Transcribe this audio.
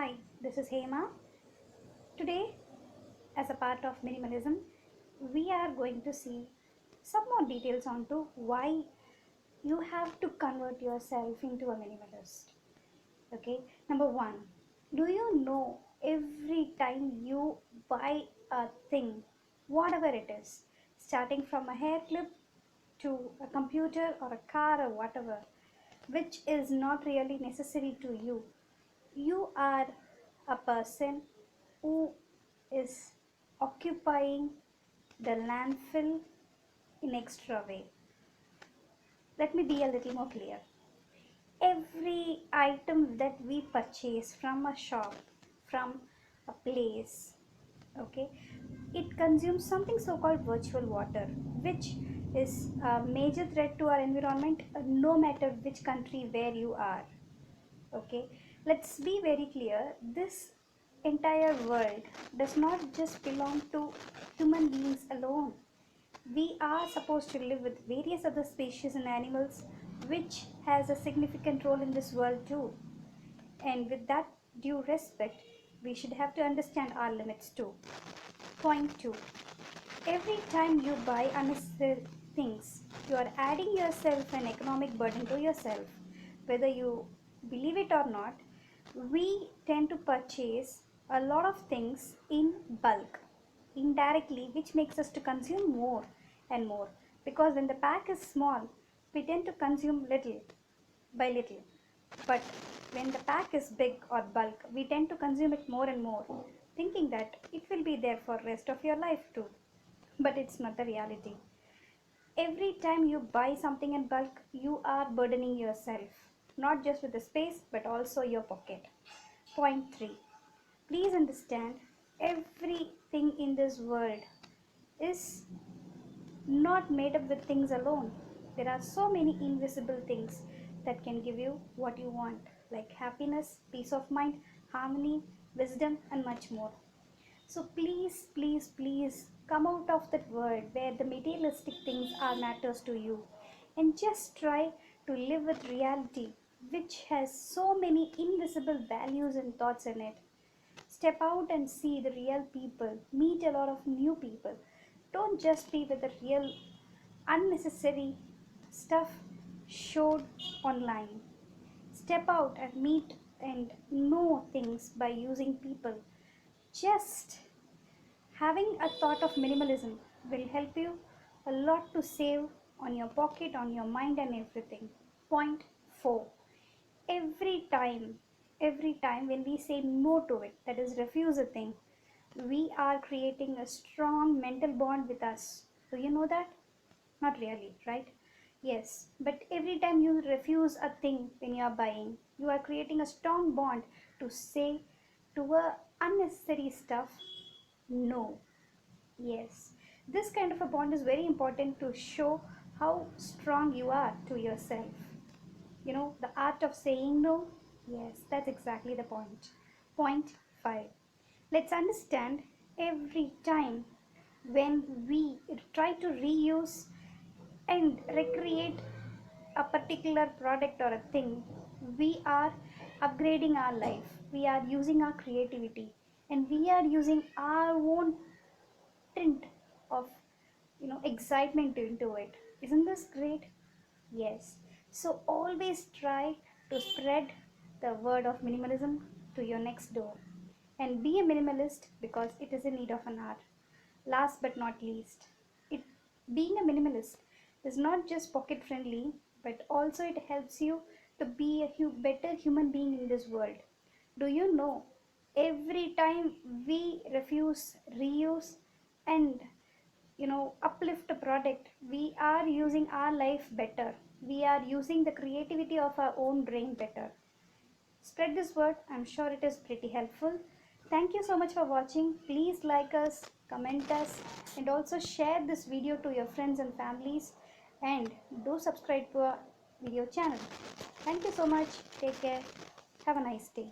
Hi, this is Hema. Today, as a part of minimalism, we are going to see some more details onto why you have to convert yourself into a minimalist. Okay, number one, do you know every time you buy a thing, whatever it is, starting from a hair clip to a computer or a car or whatever, which is not really necessary to you, you are a person who is occupying the landfill in extra way. Let me be a little more clear. Every item that we purchase from a shop, from a place, okay, it consumes something so-called virtual water, which is a major threat to our environment, no matter which country where you are. Okay, let's be very clear. This entire world does not just belong to human beings alone. We are supposed to live with various other species and animals, which has a significant role in this world too. And with that due respect, we should have to understand our limits too. Point 2. Every time you buy unnecessary things, you are adding yourself an economic burden to yourself. Whether you believe it or not, we tend to purchase a lot of things in bulk, indirectly, which makes us to consume more and more. Because when the pack is small, we tend to consume little by little. But when the pack is big or bulk, we tend to consume it more and more, thinking that it will be there for rest of your life too. But it's not the reality. Every time you buy something in bulk, you are burdening yourself, not just with the space, but also your pocket. Point 3. Please understand, everything in this world is not made up with things alone. There are so many invisible things that can give you what you want, like happiness, peace of mind, harmony, wisdom, and much more. So please, please, please come out of that world where the materialistic things are matters to you and just try to live with reality, which has so many invisible values and thoughts in it. Step out and see the real people, meet a lot of new people. Don't just be with the real unnecessary stuff showed online. Step out and meet and know things by using people. Just having a thought of minimalism will help you a lot to save on your pocket, on your mind, and everything. Point 4. Every time, every time when we say no to it, that is, refuse a thing, we are creating a strong mental bond with us. Do you know that? Not really, right? Yes, but every time you refuse a thing when you are buying, you are creating a strong bond to say to a unnecessary stuff no. Yes, this kind of a bond is very important to show how strong you are to yourself. You know, the art of saying no. Yes, that's exactly the point. Point 5. Let's understand, every time when we try to reuse and recreate a particular product or a thing, we are upgrading our life, we are using our creativity, and we are using our own tint of excitement into it. Isn't this great? Yes. So always try to spread the word of minimalism to your next door and be a minimalist, because it is in need of an art. Last but not least, it being a minimalist is not just pocket friendly, but also it helps you to be a better human being in this world. Do you know, every time we refuse reuse and uplift a product, we are using our life better, we are using the creativity of our own brain better. Spread this word, I'm sure it is pretty helpful. Thank you so much for watching. Please like us, comment us, and also share this video to your friends and families, and do subscribe to our video channel. Thank you so much. Take care. Have a nice day.